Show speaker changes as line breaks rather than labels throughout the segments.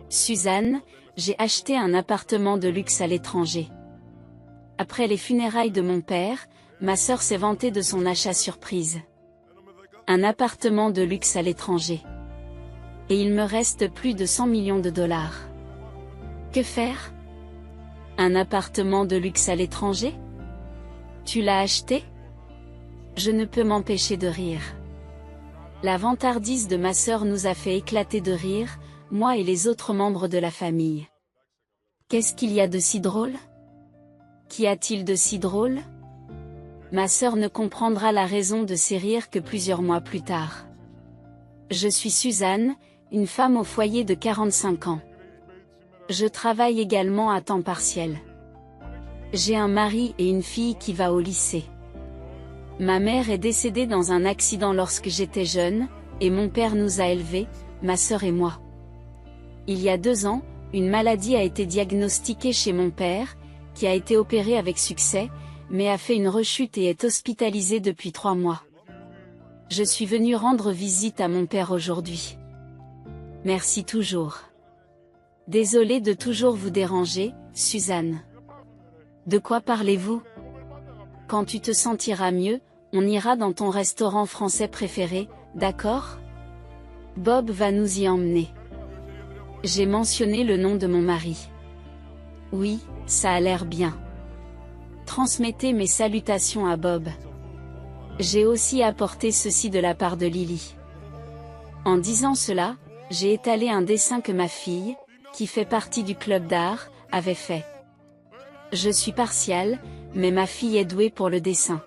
Suzanne, j'ai acheté un appartement de luxe à l'étranger. Après les funérailles de mon père, ma sœur s'est vantée de son achat surprise. Un appartement de luxe à l'étranger. Et il me reste plus de 100 millions de dollars. Que faire? Un appartement de luxe à l'étranger? Tu l'as acheté? Je ne peux m'empêcher de rire. La vantardise de ma sœur nous a fait éclater de rire, moi et les autres membres de la famille. Qu'est-ce qu'il y a de si drôle? Qu'y a-t-il de si drôle? Ma sœur ne comprendra la raison de ces rires que plusieurs mois plus tard. Je suis Suzanne, une femme au foyer de 45 ans. Je travaille également à temps partiel. J'ai un mari et une fille qui va au lycée. Ma mère est décédée dans un accident lorsque j'étais jeune, et mon père nous a élevés, ma sœur et moi. Il y a 2 ans, une maladie a été diagnostiquée chez mon père, qui a été opéré avec succès, mais a fait une rechute et est hospitalisé depuis 3 mois. Je suis venue rendre visite à mon père aujourd'hui. Merci toujours. Désolée de toujours vous déranger, Suzanne. De quoi parlez-vous? Quand tu te sentiras mieux, on ira dans ton restaurant français préféré, d'accord? Bob va nous y emmener. J'ai mentionné le nom de mon mari. Oui, ça a l'air bien. Transmettez mes salutations à Bob. J'ai aussi apporté ceci de la part de Lily. En disant cela, j'ai étalé un dessin que ma fille, qui fait partie du club d'art, avait fait. Je suis partiale, mais ma fille est douée pour le dessin.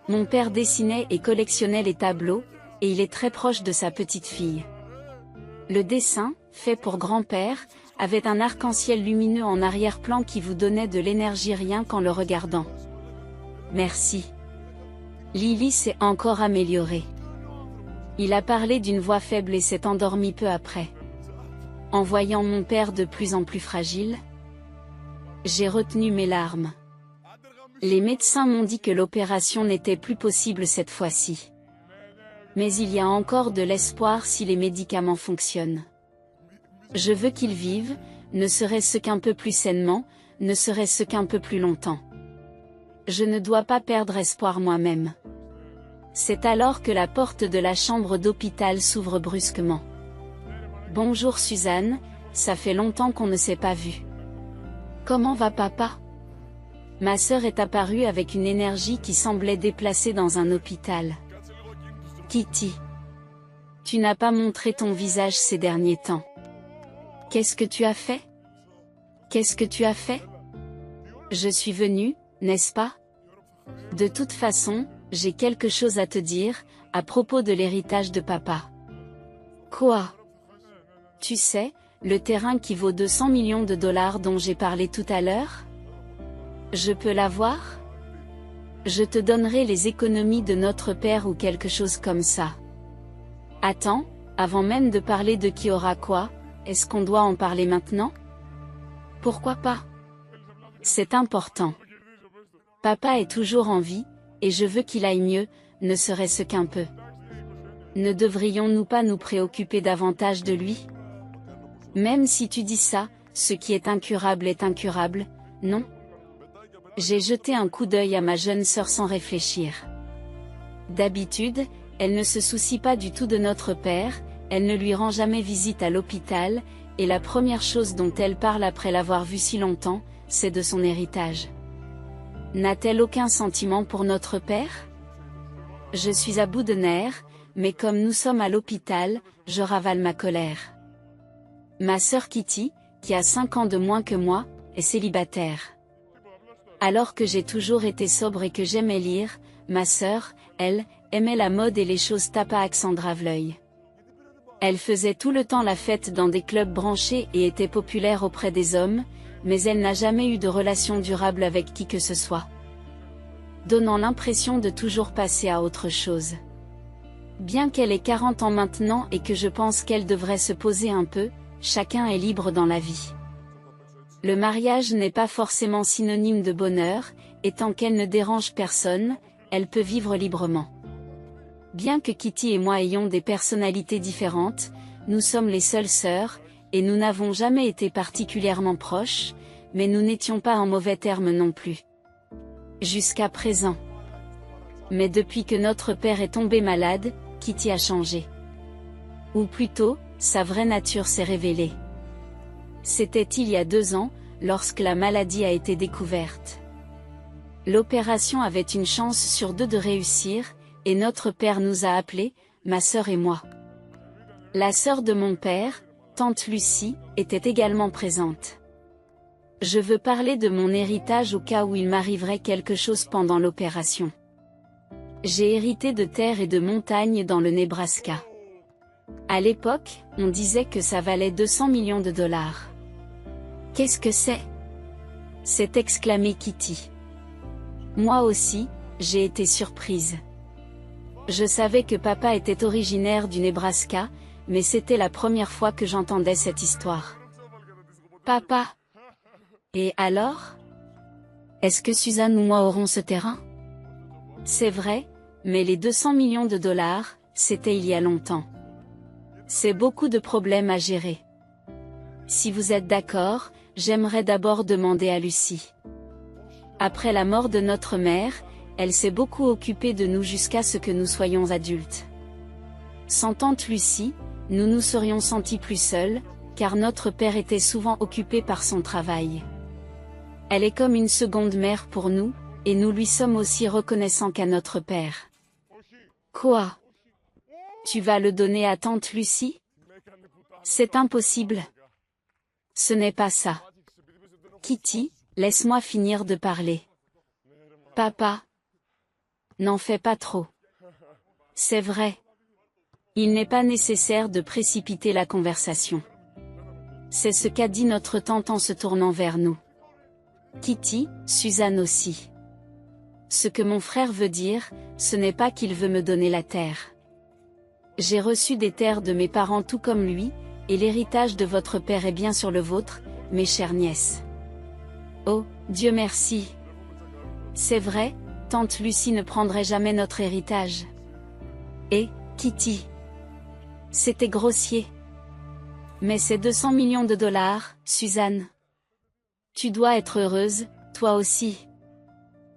Mon père dessinait et collectionnait les tableaux, et il est très proche de sa petite fille. Le dessin, fait pour grand-père, avait un arc-en-ciel lumineux en arrière-plan qui vous donnait de l'énergie rien qu'en le regardant. Merci. Lily s'est encore améliorée. Il a parlé d'une voix faible et s'est endormi peu après. En voyant mon père de plus en plus fragile, j'ai retenu mes larmes. Les médecins m'ont dit que l'opération n'était plus possible cette fois-ci. Mais il y a encore de l'espoir si les médicaments fonctionnent. Je veux qu'il vive, ne serait-ce qu'un peu plus sainement, ne serait-ce qu'un peu plus longtemps. Je ne dois pas perdre espoir moi-même. C'est alors que la porte de la chambre d'hôpital s'ouvre brusquement. Bonjour Suzanne, ça fait longtemps qu'on ne s'est pas vu. Comment va papa? Ma sœur est apparue avec une énergie qui semblait déplacée dans un hôpital. Kitty. Tu n'as pas montré ton visage ces derniers temps. Qu'est-ce que tu as fait? Qu'est-ce que tu as fait? Je suis venue, n'est-ce pas? De toute façon, j'ai quelque chose à te dire, à propos de l'héritage de papa. Quoi? Tu sais, le terrain qui vaut 200 millions de dollars dont j'ai parlé tout à l'heure? Je peux l'avoir? Je te donnerai les économies de notre père ou quelque chose comme ça. Attends, avant même de parler de qui aura quoi, est-ce qu'on doit en parler maintenant? Pourquoi pas? C'est important. Papa est toujours en vie, et je veux qu'il aille mieux, ne serait-ce qu'un peu. Ne devrions-nous pas nous préoccuper davantage de lui? Même si tu dis ça, ce qui est incurable, non? J'ai jeté un coup d'œil à ma jeune sœur sans réfléchir. D'habitude, elle ne se soucie pas du tout de notre père, elle ne lui rend jamais visite à l'hôpital, et la première chose dont elle parle après l'avoir vu si longtemps, c'est de son héritage. N'a-t-elle aucun sentiment pour notre père? Je suis à bout de nerfs, mais comme nous sommes à l'hôpital, je ravale ma colère. Ma sœur Kitty, qui a 5 ans de moins que moi, est célibataire. Alors que j'ai toujours été sobre et que j'aimais lire, ma sœur, elle, aimait la mode et les choses tapa-accent l'œil. Elle faisait tout le temps la fête dans des clubs branchés et était populaire auprès des hommes, mais elle n'a jamais eu de relation durable avec qui que ce soit. Donnant l'impression de toujours passer à autre chose. Bien qu'elle ait 40 ans maintenant et que je pense qu'elle devrait se poser un peu, chacun est libre dans la vie. Le mariage n'est pas forcément synonyme de bonheur, et tant qu'elle ne dérange personne, elle peut vivre librement. Bien que Kitty et moi ayons des personnalités différentes, nous sommes les seules sœurs, et nous n'avons jamais été particulièrement proches, mais nous n'étions pas en mauvais termes non plus. Jusqu'à présent. Mais depuis que notre père est tombé malade, Kitty a changé. Ou plutôt, sa vraie nature s'est révélée. C'était il y a 2 ans, lorsque la maladie a été découverte. L'opération avait une chance sur 2 de réussir, et notre père nous a appelés, ma sœur et moi. La sœur de mon père, tante Lucie, était également présente. Je veux parler de mon héritage au cas où il m'arriverait quelque chose pendant l'opération. J'ai hérité de terres et de montagnes dans le Nebraska. À l'époque, on disait que ça valait 200 millions de dollars. Qu'est-ce que c'est? S'est exclamé Kitty. Moi aussi, j'ai été surprise. Je savais que papa était originaire du Nebraska, mais c'était la première fois que j'entendais cette histoire. Papa? Et alors? Est-ce que Suzanne ou moi aurons ce terrain? C'est vrai, mais les 200 millions de dollars, c'était il y a longtemps. C'est beaucoup de problèmes à gérer. Si vous êtes d'accord, j'aimerais d'abord demander à Lucie. Après la mort de notre mère, elle s'est beaucoup occupée de nous jusqu'à ce que nous soyons adultes. Sans tante Lucie, nous nous serions sentis plus seuls, car notre père était souvent occupé par son travail. Elle est comme une seconde mère pour nous, et nous lui sommes aussi reconnaissants qu'à notre père. Quoi? Tu vas le donner à tante Lucie? C'est impossible. Ce n'est pas ça. Kitty, laisse-moi finir de parler. Papa. N'en fais pas trop. C'est vrai. Il n'est pas nécessaire de précipiter la conversation. C'est ce qu'a dit notre tante en se tournant vers nous. Kitty, Suzanne aussi. Ce que mon frère veut dire, ce n'est pas qu'il veut me donner la terre. J'ai reçu des terres de mes parents tout comme lui, et l'héritage de votre père est bien sur le vôtre, mes chères nièces. Oh, Dieu merci. C'est vrai, tante Lucie ne prendrait jamais notre héritage. Et, Kitty. C'était grossier. Mais c'est 200 millions de dollars, Suzanne. Tu dois être heureuse, toi aussi.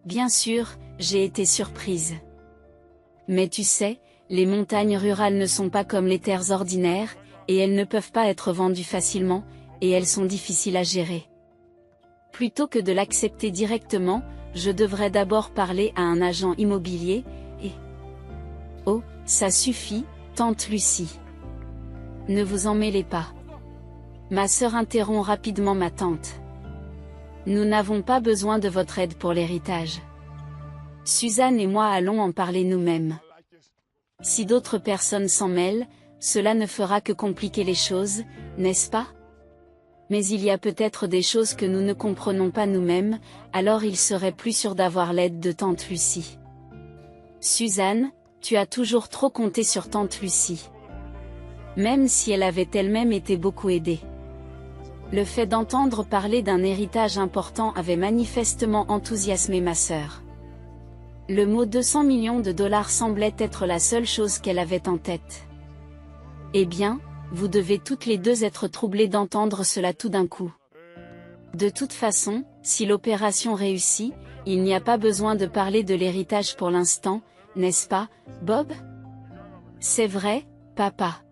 Bien sûr, j'ai été surprise. Mais tu sais, les montagnes rurales ne sont pas comme les terres ordinaires, et elles ne peuvent pas être vendues facilement, et elles sont difficiles à gérer. Plutôt que de l'accepter directement, je devrais d'abord parler à un agent immobilier, et... Oh, ça suffit, tante Lucie. Ne vous en mêlez pas. Ma sœur interrompt rapidement ma tante. Nous n'avons pas besoin de votre aide pour l'héritage. Suzanne et moi allons en parler nous-mêmes. Si d'autres personnes s'en mêlent, cela ne fera que compliquer les choses, n'est-ce pas? Mais il y a peut-être des choses que nous ne comprenons pas nous-mêmes, alors il serait plus sûr d'avoir l'aide de tante Lucie. Suzanne, tu as toujours trop compté sur tante Lucie. Même si elle avait elle-même été beaucoup aidée. Le fait d'entendre parler d'un héritage important avait manifestement enthousiasmé ma sœur. Le mot 200 millions de dollars semblait être la seule chose qu'elle avait en tête. Eh bien, vous devez toutes les deux être troublées d'entendre cela tout d'un coup. De toute façon, si l'opération réussit, il n'y a pas besoin de parler de l'héritage pour l'instant, n'est-ce pas, Bob? C'est vrai, papa.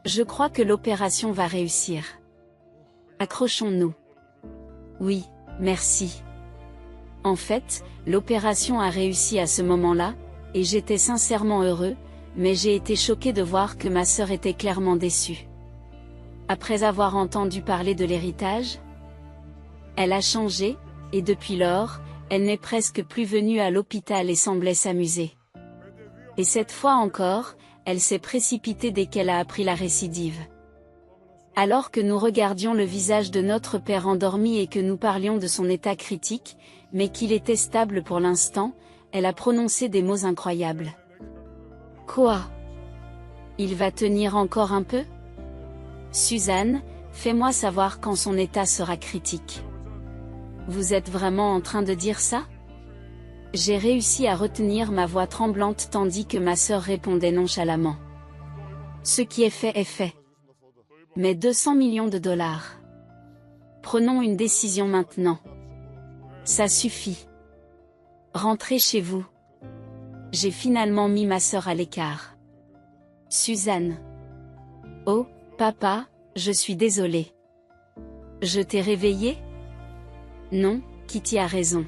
Je crois que l'opération va réussir. Accrochons-nous. Oui, merci. En fait, l'opération a réussi à ce moment-là, et j'étais sincèrement heureux, mais j'ai été choqué de voir que ma sœur était clairement déçue. Après avoir entendu parler de l'héritage, elle a changé, et depuis lors, elle n'est presque plus venue à l'hôpital et semblait s'amuser. Et cette fois encore, elle s'est précipitée dès qu'elle a appris la récidive. Alors que nous regardions le visage de notre père endormi et que nous parlions de son état critique, mais qu'il était stable pour l'instant, elle a prononcé des mots incroyables. Quoi? Il va tenir encore un peu? Suzanne, fais-moi savoir quand son état sera critique. Vous êtes vraiment en train de dire ça? J'ai réussi à retenir ma voix tremblante tandis que ma sœur répondait nonchalamment. Ce qui est fait est fait. Mais 200 millions de dollars. Prenons une décision maintenant. Ça suffit. Rentrez chez vous. J'ai finalement mis ma sœur à l'écart. Suzanne. Oh, papa, je suis désolée. Je t'ai réveillé? Non, Kitty a raison.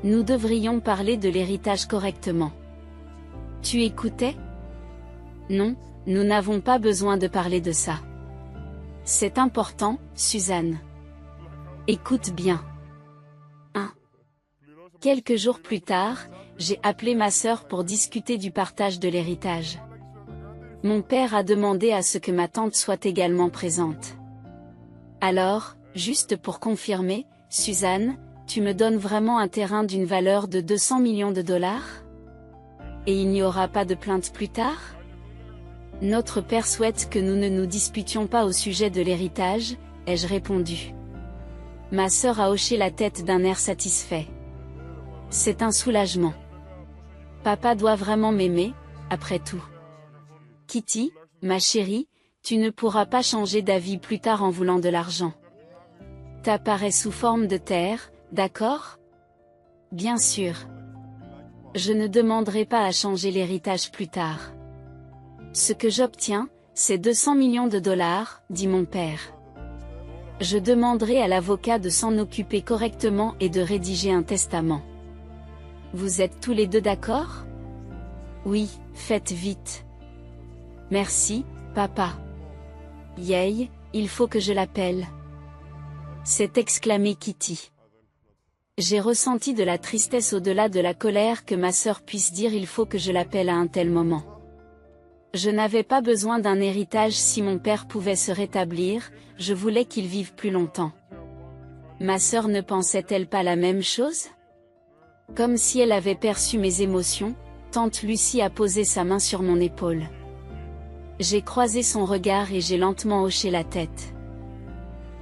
Nous devrions parler de l'héritage correctement. Tu écoutais? Non, nous n'avons pas besoin de parler de ça. C'est important, Suzanne. Écoute bien. 1. Quelques jours plus tard, j'ai appelé ma sœur pour discuter du partage de l'héritage. Mon père a demandé à ce que ma tante soit également présente. Alors, juste pour confirmer, Suzanne, tu me donnes vraiment un terrain d'une valeur de 200 millions de dollars? Et il n'y aura pas de plainte plus tard? Notre père souhaite que nous ne nous disputions pas au sujet de l'héritage, ai-je répondu. Ma sœur a hoché la tête d'un air satisfait. C'est un soulagement. Papa doit vraiment m'aimer, après tout. Kitty, ma chérie, tu ne pourras pas changer d'avis plus tard en voulant de l'argent. T'apparais sous forme de terre, d'accord? Bien sûr. Je ne demanderai pas à changer l'héritage plus tard. Ce que j'obtiens, c'est 200 millions de dollars, dit mon père. Je demanderai à l'avocat de s'en occuper correctement et de rédiger un testament. Vous êtes tous les deux d'accord? Oui, faites vite. Merci, papa. Yay, il faut que je l'appelle. S'est exclamé Kitty. J'ai ressenti de la tristesse au-delà de la colère que ma sœur puisse dire il faut que je l'appelle à un tel moment. Je n'avais pas besoin d'un héritage si mon père pouvait se rétablir, je voulais qu'il vive plus longtemps. Ma sœur ne pensait-elle pas la même chose? Comme si elle avait perçu mes émotions, tante Lucie a posé sa main sur mon épaule. J'ai croisé son regard et j'ai lentement hoché la tête.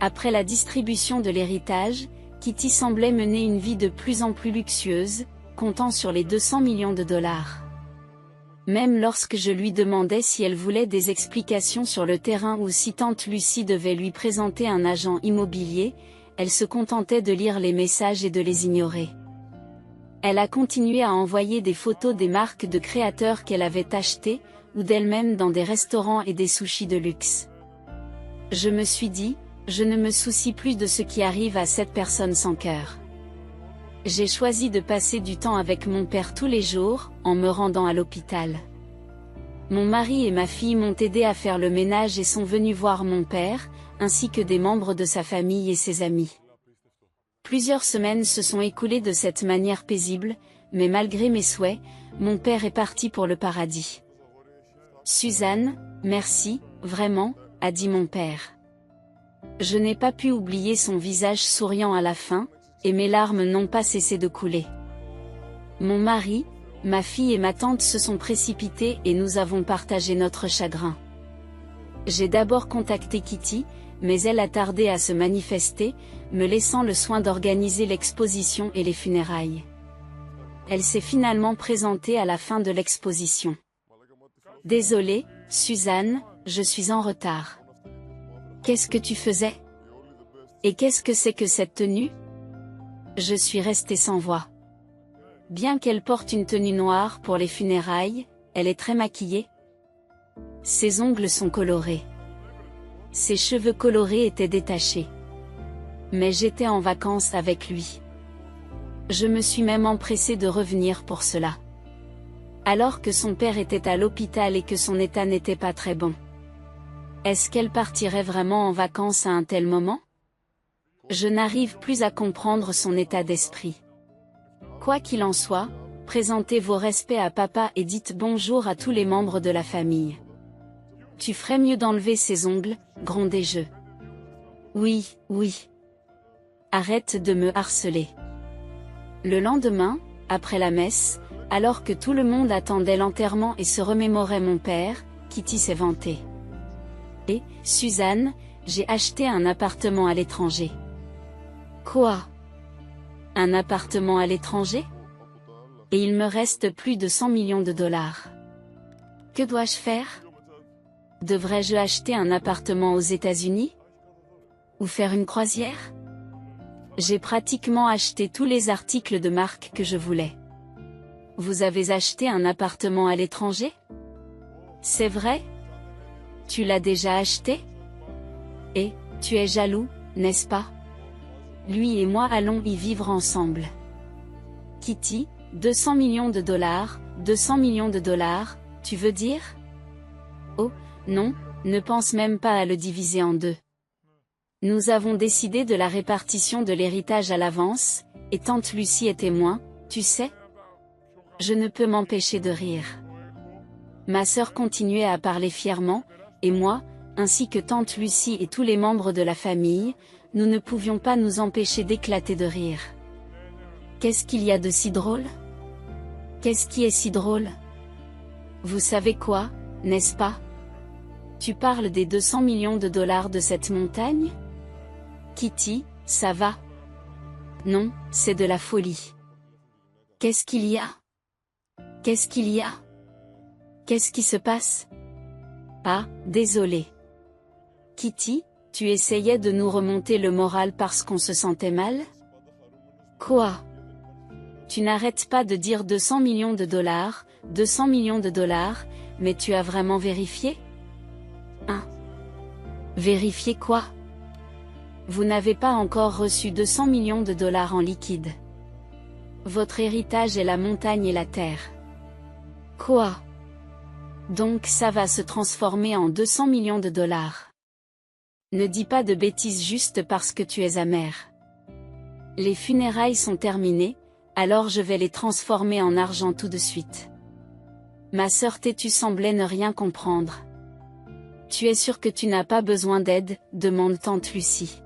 Après la distribution de l'héritage, Kitty semblait mener une vie de plus en plus luxueuse, comptant sur les 200 millions de dollars. Même lorsque je lui demandais si elle voulait des explications sur le terrain ou si tante Lucie devait lui présenter un agent immobilier, elle se contentait de lire les messages et de les ignorer. Elle a continué à envoyer des photos des marques de créateurs qu'elle avait achetées, ou d'elle-même dans des restaurants et des sushis de luxe. Je me suis dit, je ne me soucie plus de ce qui arrive à cette personne sans cœur. J'ai choisi de passer du temps avec mon père tous les jours, en me rendant à l'hôpital. Mon mari et ma fille m'ont aidé à faire le ménage et sont venus voir mon père, ainsi que des membres de sa famille et ses amis. Plusieurs semaines se sont écoulées de cette manière paisible, mais malgré mes souhaits, mon père est parti pour le paradis. Suzanne, merci, vraiment, a dit mon père. Je n'ai pas pu oublier son visage souriant à la fin, et mes larmes n'ont pas cessé de couler. Mon mari, ma fille et ma tante se sont précipités et nous avons partagé notre chagrin. J'ai d'abord contacté Kitty, mais elle a tardé à se manifester, me laissant le soin d'organiser l'exposition et les funérailles. Elle s'est finalement présentée à la fin de l'exposition. Désolée, Suzanne, je suis en retard. Qu'est-ce que tu faisais? Et qu'est-ce que c'est que cette tenue? Je suis restée sans voix. Bien qu'elle porte une tenue noire pour les funérailles, elle est très maquillée. Ses ongles sont colorés. Ses cheveux colorés étaient détachés. Mais j'étais en vacances avec lui. Je me suis même empressée de revenir pour cela. Alors que son père était à l'hôpital et que son état n'était pas très bon. Est-ce qu'elle partirait vraiment en vacances à un tel moment? Je n'arrive plus à comprendre son état d'esprit. Quoi qu'il en soit, présentez vos respects à papa et dites bonjour à tous les membres de la famille. Tu ferais mieux d'enlever ses ongles, grondai-je. Oui, oui. Arrête de me harceler. Le lendemain, après la messe, alors que tout le monde attendait l'enterrement et se remémorait mon père, Kitty s'est vantée. Et, Suzanne, j'ai acheté un appartement à l'étranger. Quoi? Un appartement à l'étranger? Et il me reste plus de 100 millions de dollars. Que dois-je faire? Devrais-je acheter un appartement aux États-Unis? Ou faire une croisière? J'ai pratiquement acheté tous les articles de marque que je voulais. Vous avez acheté un appartement à l'étranger? C'est vrai? Tu l'as déjà acheté? Et, tu es jaloux, n'est-ce pas? Lui et moi allons y vivre ensemble. Kitty, 200 millions de dollars, 200 millions de dollars, tu veux dire? Oh, non, ne pense même pas à le diviser en deux. Nous avons décidé de la répartition de l'héritage à l'avance, et tante Lucie est témoin, tu sais? Je ne peux m'empêcher de rire. Ma sœur continuait à parler fièrement, et moi, ainsi que tante Lucie et tous les membres de la famille, nous ne pouvions pas nous empêcher d'éclater de rire. Qu'est-ce qu'il y a de si drôle? Qu'est-ce qui est si drôle? Vous savez quoi, n'est-ce pas? Tu parles des 200 millions de dollars de cette montagne? Kitty, ça va? Non, c'est de la folie. Qu'est-ce qu'il y a? Qu'est-ce qu'il y a? Qu'est-ce qui se passe? Ah, désolé. Kitty, tu essayais de nous remonter le moral parce qu'on se sentait mal? Quoi? Tu n'arrêtes pas de dire 200 millions de dollars, 200 millions de dollars, mais tu as vraiment vérifié? Hein? Vérifié quoi? Vous n'avez pas encore reçu 200 millions de dollars en liquide. Votre héritage est la montagne et la terre. Quoi? Donc ça va se transformer en 200 millions de dollars. Ne dis pas de bêtises juste parce que tu es amer. Les funérailles sont terminées, alors je vais les transformer en argent tout de suite. Ma sœur têtue semblait ne rien comprendre. Tu es sûre que tu n'as pas besoin d'aide, demande tante Lucie.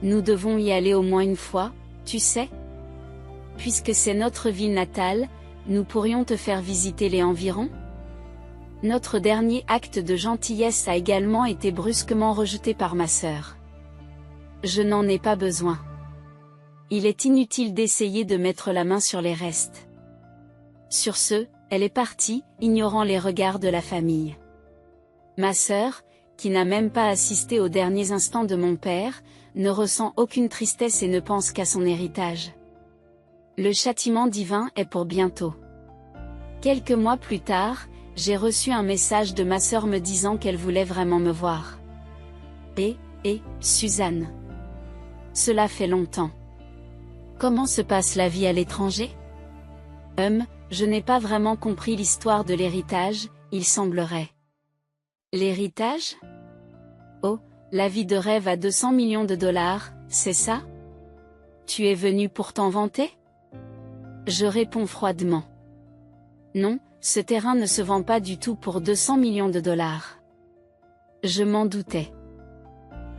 Nous devons y aller au moins une fois, tu sais? Puisque c'est notre ville natale, nous pourrions te faire visiter les environs? Notre dernier acte de gentillesse a également été brusquement rejeté par ma sœur. Je n'en ai pas besoin. Il est inutile d'essayer de mettre la main sur les restes. Sur ce, elle est partie, ignorant les regards de la famille. Ma sœur, qui n'a même pas assisté aux derniers instants de mon père, ne ressent aucune tristesse et ne pense qu'à son héritage. Le châtiment divin est pour bientôt. Quelques mois plus tard, j'ai reçu un message de ma sœur me disant qu'elle voulait vraiment me voir. Suzanne. Cela fait longtemps. Comment se passe la vie à l'étranger? Je n'ai pas vraiment compris l'histoire de l'héritage, il semblerait. L'héritage? Oh, la vie de rêve à 200 millions de dollars, c'est ça? Tu es venu pour t'en vanter? Je réponds froidement. Non, ce terrain ne se vend pas du tout pour 200 millions de dollars. Je m'en doutais.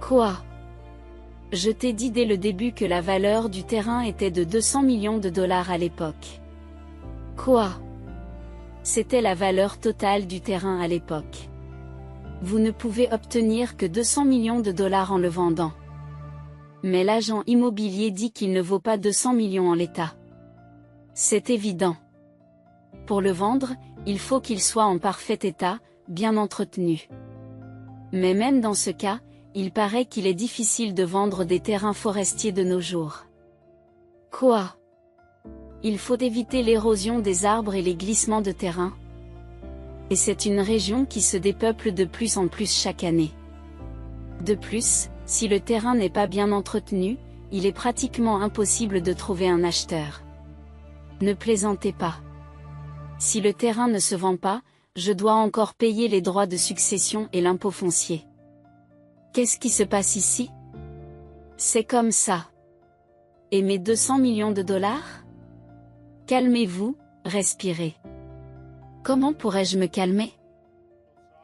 Quoi? Je t'ai dit dès le début que la valeur du terrain était de 200 millions de dollars à l'époque. Quoi? C'était la valeur totale du terrain à l'époque. Vous ne pouvez obtenir que 200 millions de dollars en le vendant. Mais l'agent immobilier dit qu'il ne vaut pas 200 millions en l'état. C'est évident. Pour le vendre, il faut qu'il soit en parfait état, bien entretenu. Mais même dans ce cas, il paraît qu'il est difficile de vendre des terrains forestiers de nos jours. Quoi? Il faut éviter l'érosion des arbres et les glissements de terrain. Et c'est une région qui se dépeuple de plus en plus chaque année. De plus, si le terrain n'est pas bien entretenu, il est pratiquement impossible de trouver un acheteur. Ne plaisantez pas. Si le terrain ne se vend pas, je dois encore payer les droits de succession et l'impôt foncier. Qu'est-ce qui se passe ici? C'est comme ça. Et mes 200 millions de dollars? Calmez-vous, respirez. Comment pourrais-je me calmer?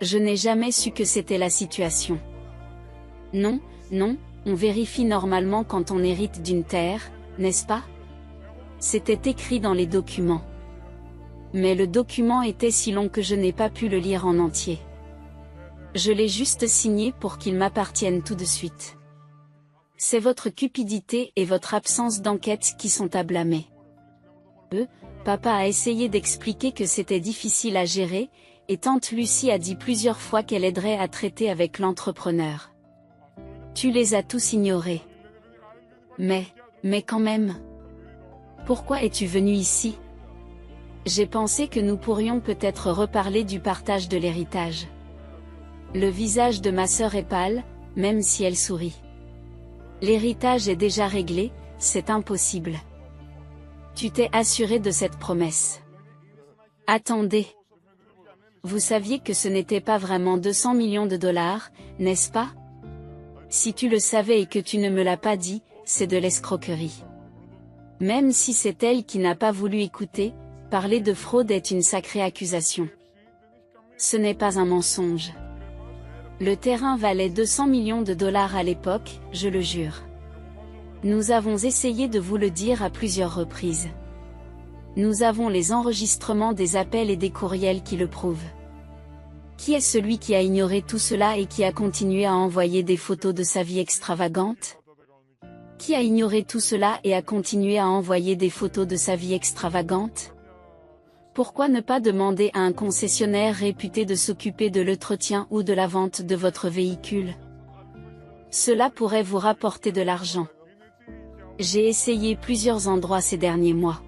Je n'ai jamais su que c'était la situation. Non, on vérifie normalement quand on hérite d'une terre, n'est-ce pas? C'était écrit dans les documents. Mais le document était si long que je n'ai pas pu le lire en entier. Je l'ai juste signé pour qu'il m'appartienne tout de suite. C'est votre cupidité et votre absence d'enquête qui sont à blâmer. Papa a essayé d'expliquer que c'était difficile à gérer, et tante Lucie a dit plusieurs fois qu'elle aiderait à traiter avec l'entrepreneur. Tu les as tous ignorés. Mais quand même. Pourquoi es-tu venu ici? J'ai pensé que nous pourrions peut-être reparler du partage de l'héritage. Le visage de ma sœur est pâle, même si elle sourit. L'héritage est déjà réglé, c'est impossible. Tu t'es assuré de cette promesse. Attendez. Vous saviez que ce n'était pas vraiment 200 millions de dollars, n'est-ce pas? Si tu le savais et que tu ne me l'as pas dit, c'est de l'escroquerie. Même si c'est elle qui n'a pas voulu écouter, parler de fraude est une sacrée accusation. Ce n'est pas un mensonge. Le terrain valait 200 millions de dollars à l'époque, je le jure. Nous avons essayé de vous le dire à plusieurs reprises. Nous avons les enregistrements des appels et des courriels qui le prouvent. Qui est celui qui a ignoré tout cela et qui a continué à envoyer des photos de sa vie extravagante? Qui a ignoré tout cela et a continué à envoyer des photos de sa vie extravagante? Pourquoi ne pas demander à un concessionnaire réputé de s'occuper de l'entretien ou de la vente de votre véhicule? Cela pourrait vous rapporter de l'argent. J'ai essayé plusieurs endroits ces derniers mois.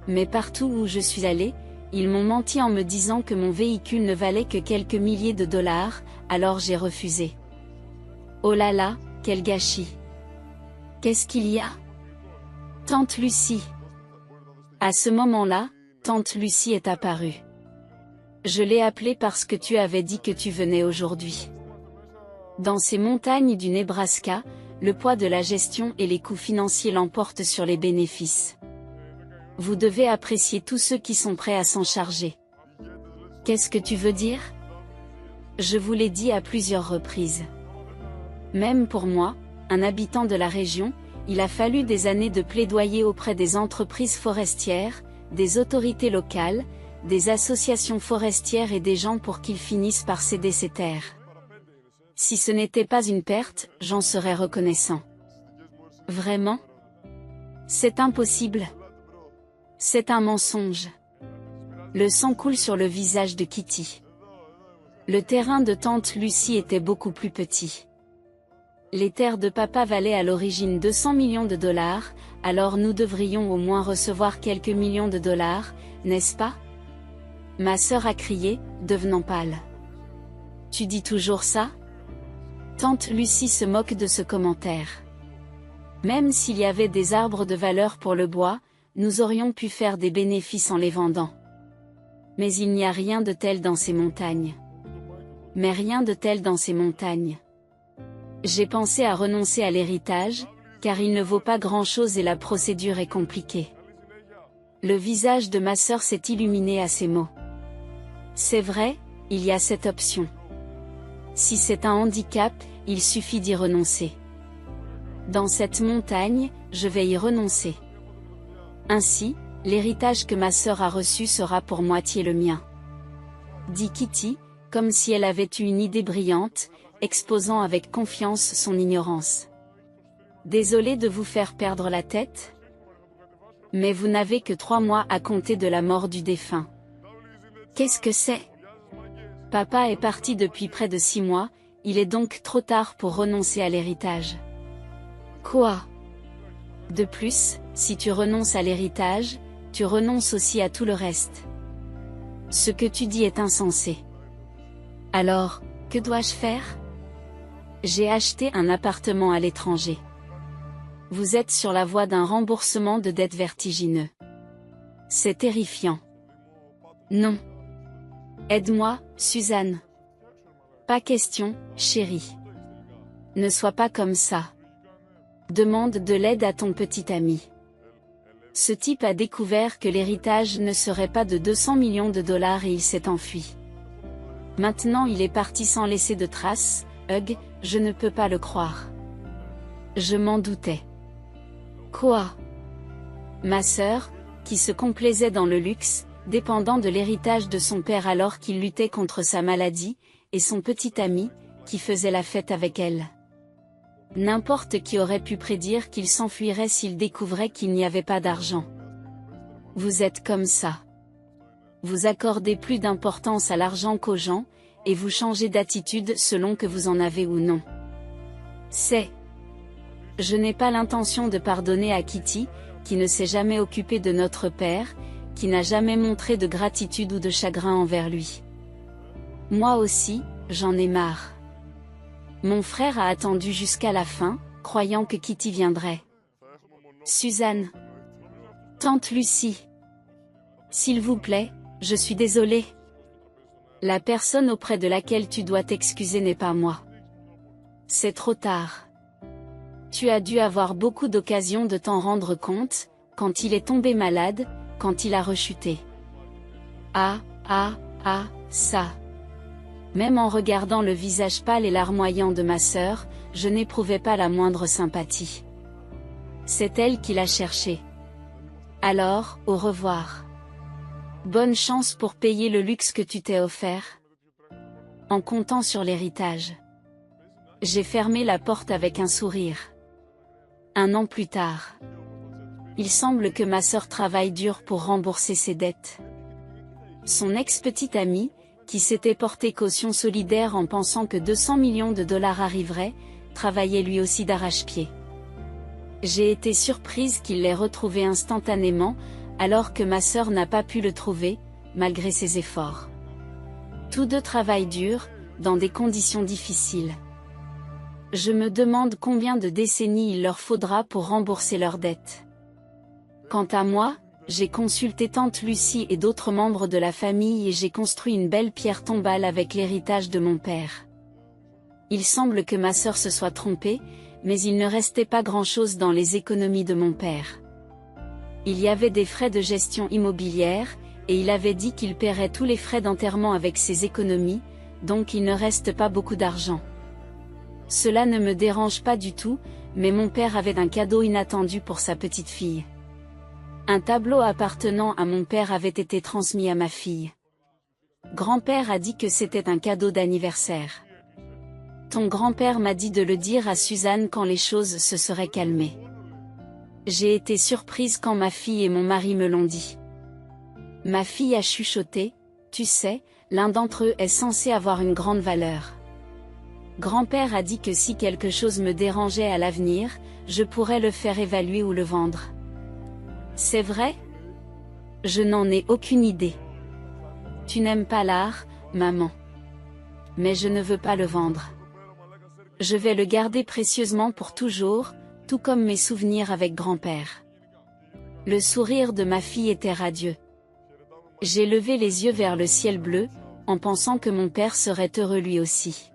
Mais partout où je suis allé, ils m'ont menti en me disant que mon véhicule ne valait que quelques milliers de dollars, alors j'ai refusé. Oh là là, quel gâchis! Qu'est-ce qu'il y a? Tante Lucie. À ce moment-là, tante Lucie est apparue. Je l'ai appelée parce que tu avais dit que tu venais aujourd'hui. Dans ces montagnes du Nebraska, le poids de la gestion et les coûts financiers l'emportent sur les bénéfices. Vous devez apprécier tous ceux qui sont prêts à s'en charger. Qu'est-ce que tu veux dire? Je vous l'ai dit à plusieurs reprises. Même pour moi, un habitant de la région, il a fallu des années de plaidoyer auprès des entreprises forestières, des autorités locales, des associations forestières et des gens pour qu'ils finissent par céder ces terres. Si ce n'était pas une perte, j'en serais reconnaissant. Vraiment? C'est impossible. C'est un mensonge. Le sang coule sur le visage de Kitty. Le terrain de tante Lucie était beaucoup plus petit. Les terres de papa valaient à l'origine 200 millions de dollars, alors nous devrions au moins recevoir quelques millions de dollars, n'est-ce pas? Ma sœur a crié, devenant pâle. Tu dis toujours ça? Tante Lucie se moque de ce commentaire. Même s'il y avait des arbres de valeur pour le bois, nous aurions pu faire des bénéfices en les vendant. Mais il n'y a rien de tel dans ces montagnes. Mais rien de tel dans ces montagnes. J'ai pensé à renoncer à l'héritage, car il ne vaut pas grand-chose et la procédure est compliquée. Le visage de ma sœur s'est illuminé à ces mots. C'est vrai, il y a cette option. Si c'est un handicap, il suffit d'y renoncer. Dans cette montagne, je vais y renoncer. Ainsi, l'héritage que ma sœur a reçu sera pour moitié le mien. Dit Kitty, comme si elle avait eu une idée brillante, exposant avec confiance son ignorance. Désolé de vous faire perdre la tête? Mais vous n'avez que 3 mois à compter de la mort du défunt. Qu'est-ce que c'est? Papa est parti depuis près de 6 mois, il est donc trop tard pour renoncer à l'héritage. Quoi? De plus, si tu renonces à l'héritage, tu renonces aussi à tout le reste. Ce que tu dis est insensé. Alors, que dois-je faire? J'ai acheté un appartement à l'étranger. Vous êtes sur la voie d'un remboursement de dettes vertigineux. C'est terrifiant. Non. Aide-moi, Suzanne. Pas question, chérie. Ne sois pas comme ça. Demande de l'aide à ton petit ami. Ce type a découvert que l'héritage ne serait pas de 200 millions de dollars et il s'est enfui. Maintenant il est parti sans laisser de traces. Hugh, je ne peux pas le croire. Je m'en doutais. Quoi? Ma sœur, qui se complaisait dans le luxe, dépendant de l'héritage de son père alors qu'il luttait contre sa maladie, et son petit ami, qui faisait la fête avec elle. N'importe qui aurait pu prédire qu'il s'enfuirait s'il découvrait qu'il n'y avait pas d'argent. Vous êtes comme ça. Vous accordez plus d'importance à l'argent qu'aux gens, et vous changez d'attitude selon que vous en avez ou non. Je n'ai pas l'intention de pardonner à Kitty, qui ne s'est jamais occupée de notre père, qui n'a jamais montré de gratitude ou de chagrin envers lui. Moi aussi, j'en ai marre. Mon frère a attendu jusqu'à la fin, croyant que Kitty viendrait. Suzanne. Tante Lucie. S'il vous plaît, je suis désolée. La personne auprès de laquelle tu dois t'excuser n'est pas moi. C'est trop tard. Tu as dû avoir beaucoup d'occasions de t'en rendre compte, quand il est tombé malade, quand il a rechuté. Ça. Même en regardant le visage pâle et larmoyant de ma sœur, je n'éprouvais pas la moindre sympathie. C'est elle qui l'a cherché. Alors, au revoir. Bonne chance pour payer le luxe que tu t'es offert. En comptant sur l'héritage. J'ai fermé la porte avec un sourire. 1 an plus tard. Il semble que ma sœur travaille dur pour rembourser ses dettes. Son ex-petite amie, qui s'était porté caution solidaire en pensant que 200 millions de dollars arriveraient, travaillait lui aussi d'arrache-pied. J'ai été surprise qu'il l'ait retrouvé instantanément, alors que ma sœur n'a pas pu le trouver, malgré ses efforts. Tous deux travaillent dur, dans des conditions difficiles. Je me demande combien de décennies il leur faudra pour rembourser leurs dettes. Quant à moi, j'ai consulté tante Lucie et d'autres membres de la famille et j'ai construit une belle pierre tombale avec l'héritage de mon père. Il semble que ma sœur se soit trompée, mais il ne restait pas grand-chose dans les économies de mon père. Il y avait des frais de gestion immobilière, et il avait dit qu'il paierait tous les frais d'enterrement avec ses économies, donc il ne reste pas beaucoup d'argent. Cela ne me dérange pas du tout, mais mon père avait un cadeau inattendu pour sa petite fille. Un tableau appartenant à mon père avait été transmis à ma fille. Grand-père a dit que c'était un cadeau d'anniversaire. Ton grand-père m'a dit de le dire à Suzanne quand les choses se seraient calmées. J'ai été surprise quand ma fille et mon mari me l'ont dit. Ma fille a chuchoté, tu sais, l'un d'entre eux est censé avoir une grande valeur. Grand-père a dit que si quelque chose me dérangeait à l'avenir, je pourrais le faire évaluer ou le vendre. C'est vrai? Je n'en ai aucune idée. Tu n'aimes pas l'art, maman. Mais je ne veux pas le vendre. Je vais le garder précieusement pour toujours, tout comme mes souvenirs avec grand-père. Le sourire de ma fille était radieux. J'ai levé les yeux vers le ciel bleu, en pensant que mon père serait heureux lui aussi.